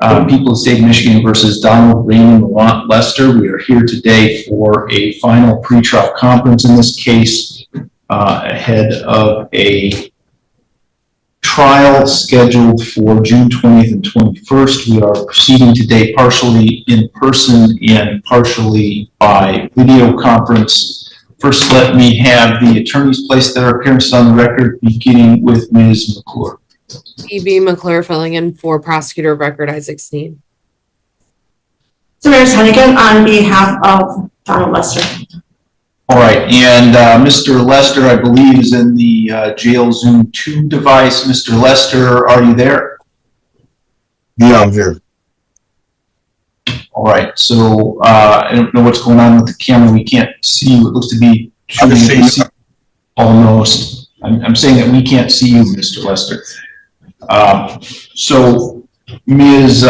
People of the State of Michigan versus Donald Raymond Lester. We are here today for a final pretrial conference in this case ahead of a trial scheduled for June 20th and 21st. We are proceeding today partially in person and partially by video conference. First, let me have the attorneys place their appearances on the record, beginning with Ms. McClure. E.B. McClure filling in for Prosecutor of Record Isaac Sneed. Samara Hennigan on behalf of Donald Lester. All right, and Mr. Lester, I believe, is in the jail Zoom 2 device. Mr. Lester, are you there? Yeah, I'm here. All right, so I don't know what's going on with the camera. We can't see what looks to be shooting almost. I'm saying that we can't see you, Mr. Lester. So, Ms.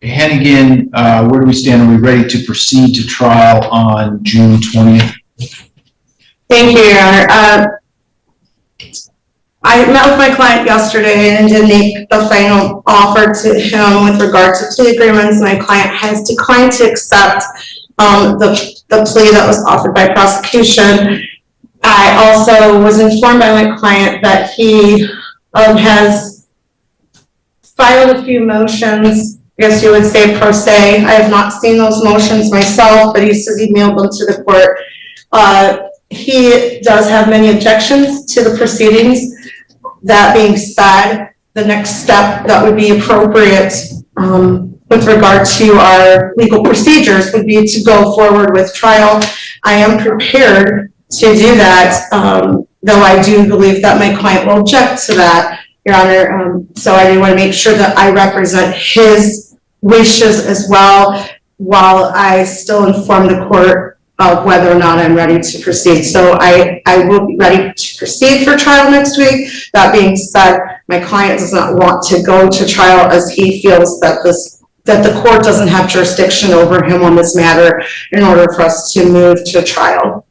Hennigan, where do we stand? Are we ready to proceed to trial on June 20th? Thank you, Your Honor. I met with my client yesterday and did make the final offer to him with regard to plea agreements. My client has declined to accept the plea that was offered by prosecution. I also was informed by my client that he has filed a few motions, I guess you would say pro se. I have not seen those motions myself, but he says he mailed them to the court. He does have many objections to the proceedings. That being said, the next step that would be appropriate with regard to our legal procedures would be to go forward with trial. I am prepared to do that, though I do believe that my client will object to that, Your Honor. So I do want to make sure that I represent his wishes as well, while I still inform the court of whether or not I'm ready to proceed. So I will be ready to proceed for trial next week. That being said, my client does not want to go to trial as he feels that the court doesn't have jurisdiction over him on this matter in order for us to move to trial.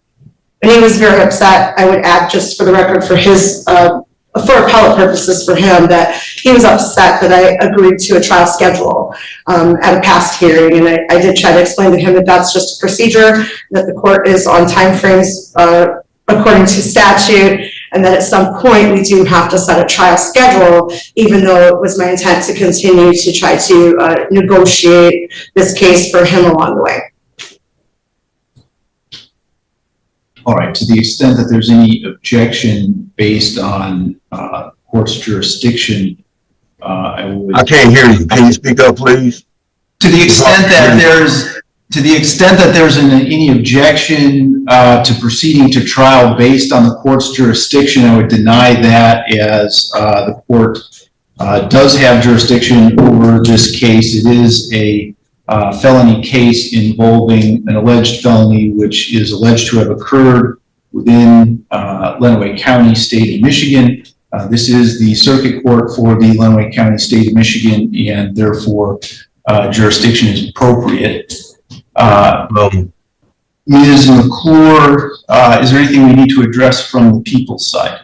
And he was very upset. I would add, just for the record, for his for appellate purposes for him, that he was upset that I agreed to a trial schedule at a past hearing. And I did try to explain to him that that's just a procedure, that the court is on time frames according to statute, and that at some point we do have to set a trial schedule, even though it was my intent to continue to try to negotiate this case for him along the way. All right, to the extent that there's any objection based on court's jurisdiction, I can't hear you. Can you speak up, please? To the extent that there's any objection to proceeding to trial based on the court's jurisdiction, I would deny that, as the court does have jurisdiction over this case. It is a felony case involving an alleged felony which is alleged to have occurred within Lenawee County, State of Michigan. This is the circuit court for the Lenawee County, State of Michigan, and therefore jurisdiction is appropriate. Ms. McClure, is there anything we need to address from the people's side?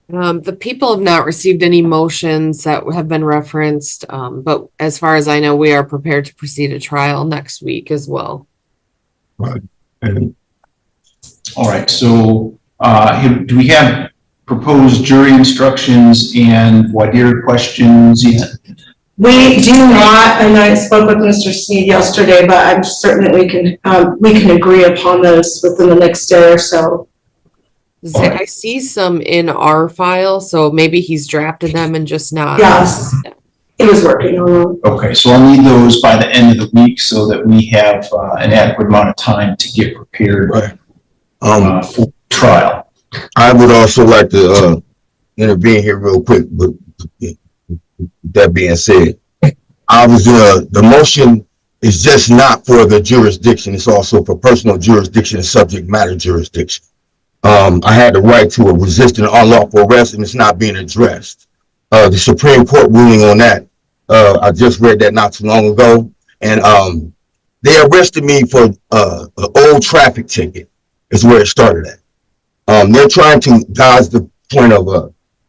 The people have not received any motions that have been referenced, but as far as I know, we are prepared to proceed to trial next week as well. Right. All right, so do we have proposed jury instructions and voir dire questions yet? We do not, and I spoke with Mr. Sneed yesterday, but I'm certain that we can agree upon those within the next day or so. I see some in our file, so maybe he's drafted them and just not. Yes, he was working on them. Okay, so I'll need those by the end of the week so that we have an adequate amount of time to get prepared for trial. I would also like to intervene here real quick, but that being said, the motion is just not for the jurisdiction, it's also for personal jurisdiction and subject matter jurisdiction. I had the right to a resisting unlawful arrest, and it's not being addressed. The Supreme Court ruling on that, I just read that not too long ago, and they arrested me for an old traffic ticket, is where it started at. They're trying to dodge the point of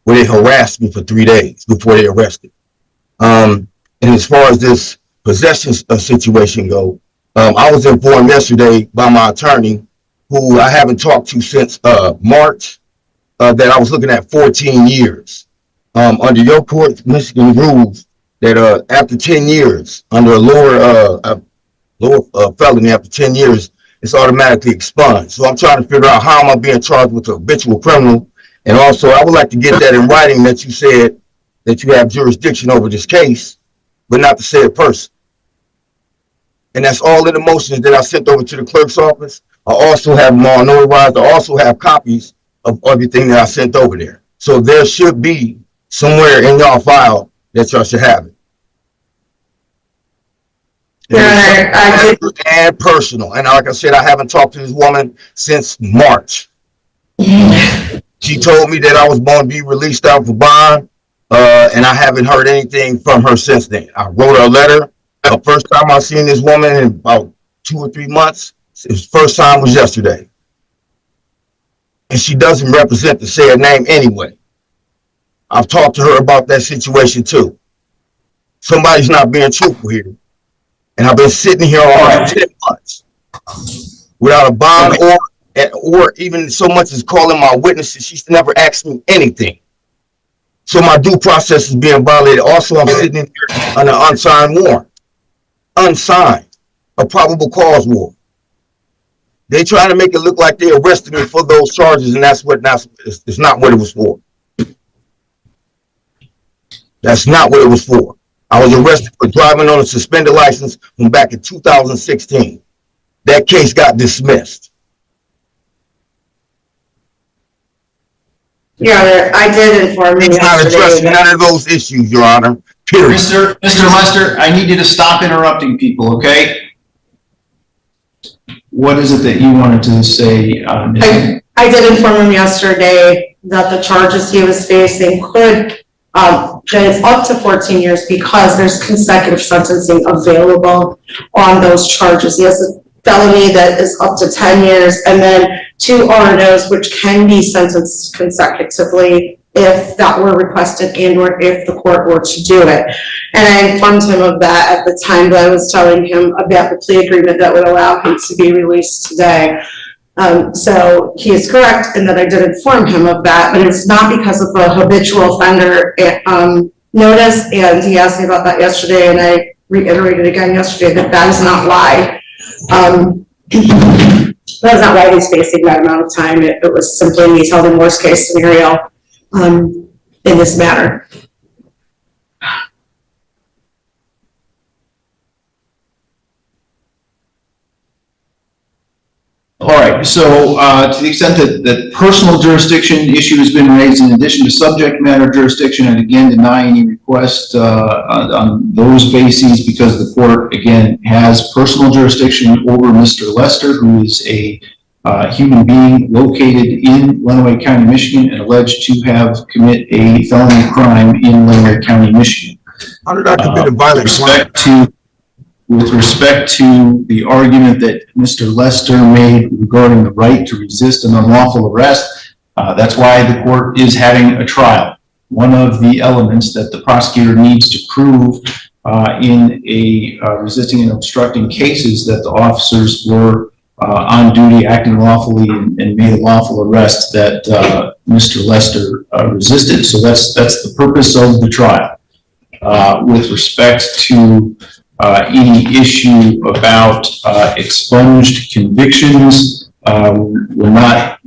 where they harassed me for 3 days before they arrested. And as far as this possession situation go, I was informed yesterday by my attorney, who I haven't talked to since March, that I was looking at 14 years. Under your court, Michigan rules that after 10 years, under a lower felony, after 10 years, it's automatically expunged. So I'm trying to figure out how am I being charged with a habitual criminal. And also, I would like to get that in writing that you said that you have jurisdiction over this case, but not the said person. And that's all in the motions that I sent over to the clerk's office. I also have them all notarized. I also have copies of everything that I sent over there. So there should be somewhere in y'all file that y'all should have it. And personal. And like I said, I haven't talked to this woman since March. She told me that I was going to be released out for bond, and I haven't heard anything from her since then. I wrote her a letter. The first time I seen this woman in about 2 or 3 months, his first time was yesterday. And she doesn't represent the said name anyway. I've talked to her about that situation too. Somebody's not being truthful here. And I've been sitting here almost 10 months without a bond or even so much as calling my witnesses. She's never asked me anything. So my due process is being violated. Also, I'm sitting in here on an unsigned warrant. Unsigned. A probable cause warrant. They trying to make it look like they arrested me for those charges, and it's not what it was for. That's not what it was for. I was arrested for driving on a suspended license from back in 2016. That case got dismissed. Your Honor, I did inform you It's not addressing none of those issues, Your Honor. Period. Mr. Lester, I need you to stop interrupting people, okay? What is it that you wanted to say? I did inform him yesterday that the charges he was facing could get up to 14 years because there's consecutive sentencing available on those charges. He has a felony that is up to 10 years and then 2 RNOs which can be sentenced consecutively if that were requested and or if the court were to do it. And I informed him of that at the time that I was telling him about the plea agreement that would allow him to be released today. So he is correct in that I did inform him of that, but it's not because of the habitual offender notice, and he asked me about that yesterday, and I reiterated again yesterday that that is not why. That is not why he's facing that amount of time. It was simply he's held in worst case scenario in this matter. All right, so to the extent that personal jurisdiction issue has been raised in addition to subject matter jurisdiction, and again deny any request on those bases because the court again has personal jurisdiction over Mr. Lester, who is a human being located in Lenawee County, Michigan, and alleged to have committed a felony crime in Lenawee County, Michigan. How did I commit a violent crime? With respect to the argument that Mr. Lester made regarding the right to resist an unlawful arrest, that's why the court is having a trial. One of the elements that the prosecutor needs to prove in a resisting and obstructing case is that the officers were on duty, acting lawfully, and made a lawful arrest that Mr. Lester resisted. So that's the purpose of the trial. With respect to any issue about expunged convictions, we're not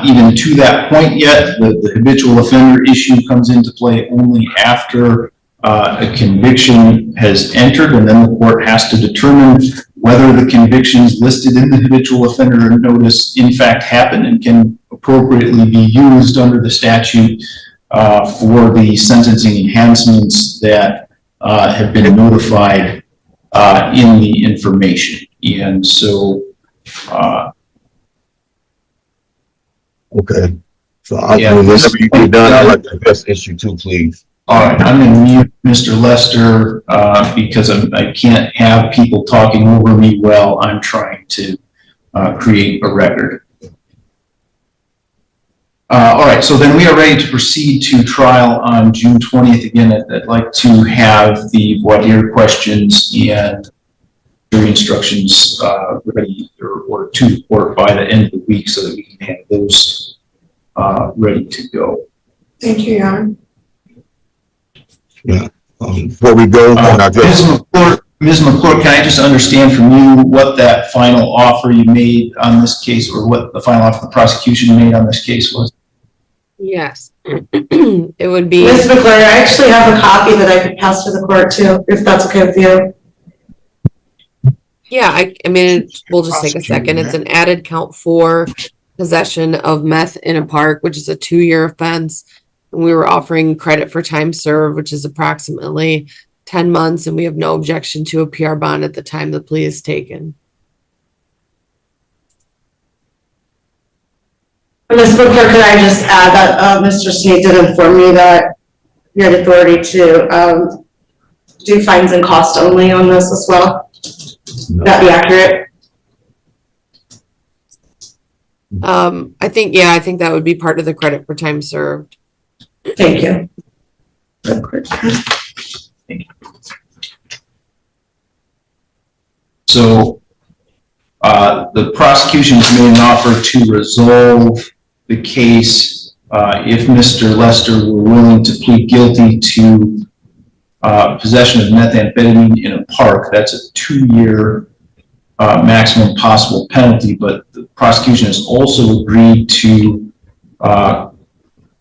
even to that point yet. The habitual offender issue comes into play only after a conviction has entered, and then the court has to determine whether the convictions listed in the habitual offender notice in fact happen and can appropriately be used under the statute for the sentencing enhancements that have been notified in the information. And so okay. So whenever you get done, I'd like to address the issue too, please. All right, I'm going to mute Mr. Lester because I can't have people talking over me while I'm trying to create a record. All right, so then we are ready to proceed to trial on June 20th. Again, I'd like to have the voir dire questions and jury instructions ready or to the court by the end of the week so that we can have those ready to go. Thank you, Your Honor. Yeah. Before we go, Ms. McClure, can I just understand from you what that final offer you made on this case, or what the final offer the prosecution made on this case was? Yes. It would be. Ms. McClure, I actually have a copy that I could pass to the court too, if that's okay with you. Yeah, I mean, we'll just take a second. It's an added count for possession of meth in a park, which is a 2-year offense. And we were offering credit for time served, which is approximately 10 months. And we have no objection to a PR bond at the time the plea is taken. Ms. McClure, could I just add that Mr. Sneed did inform me that you had authority to do fines and cost only on this as well? Would that be accurate? I think that would be part of the credit for time served. Thank you. So the prosecution has made an offer to resolve the case if Mr. Lester were willing to plead guilty to possession of methamphetamine in a park. That's a 2-year maximum possible penalty, but the prosecution has also agreed to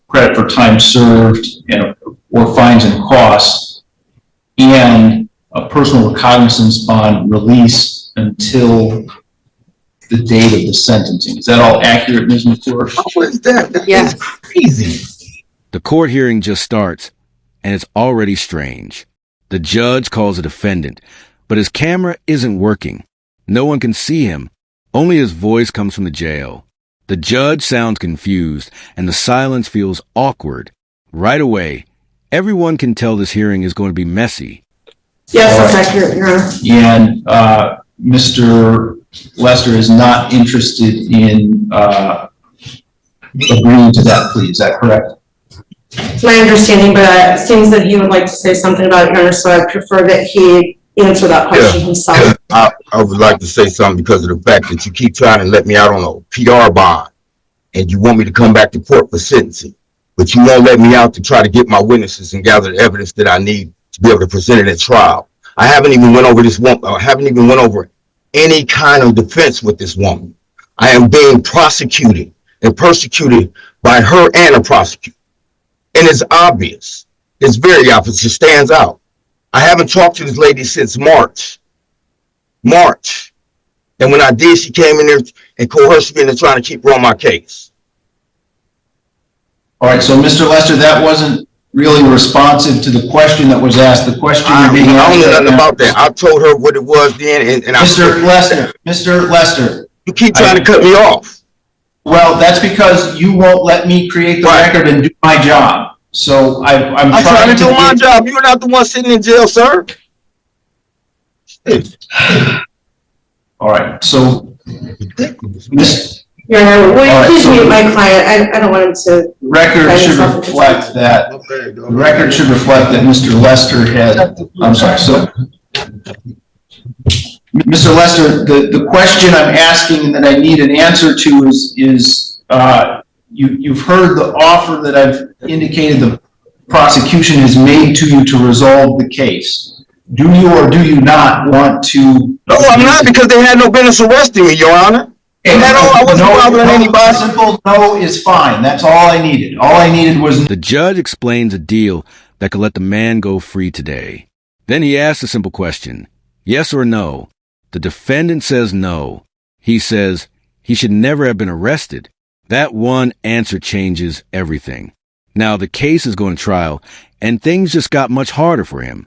credit for time served and or fines and costs and a personal recognizance bond release until the date of the sentencing. Is that all accurate, Ms. McClure? What is that? That Yes. is crazy. The court hearing just starts, and it's already strange. The judge calls a defendant, but his camera isn't working. No one can see him. Only his voice comes from the jail. The judge sounds confused, and the silence feels awkward. Right away, everyone can tell this hearing is going to be messy. Yes, that's accurate, Your Honor. And Mr. Lester is not interested in agreeing to that plea. Is that correct? It's my understanding, but it seems that he would like to say something about it, Your Honor, so I prefer that he answer that question himself. I would like to say something because of the fact that you keep trying to let me out on a PR bond and you want me to come back to court for sentencing, but you won't let me out to try to get my witnesses and gather the evidence that I need to be able to present it at trial. I haven't even went over this woman. I haven't even went over any kind of defense with this woman. I am being prosecuted and persecuted by her and a prosecutor. And it's obvious. It's very obvious. It stands out. I haven't talked to this lady since March. And when I did, she came in there and coerced me into trying to keep her on my case. All right, so Mr. Lester, that wasn't really responsive to the question that was asked. The question I you're being don't know asked nothing about that. I told her what it was then, and Mr. Lester, you keep trying to cut me off. well, that's because you won't let me create the record and do my job. So I'm trying to do my job. You're not the one sitting in jail, sir. All right, so Miss. Your Honor, will you please mute my client? I don't want him to. Record should reflect that. The record should reflect that Mr. Lester had. I'm sorry. So, Mr. Lester, the question I'm asking and that I need an answer to is you've heard the offer that I've indicated the prosecution has made to you to resolve the case. Do you or do you not want to? No, I'm not, because they had no business arresting me, Your Honor. And I wasn't bothering anybody. Simple no is fine. That's all I needed. All I needed was. The judge explains a deal that could let the man go free today. Then he asks a simple question, yes or no. The defendant says no. He says he should never have been arrested. That one answer changes everything. Now the case is going to trial, and things just got much harder for him.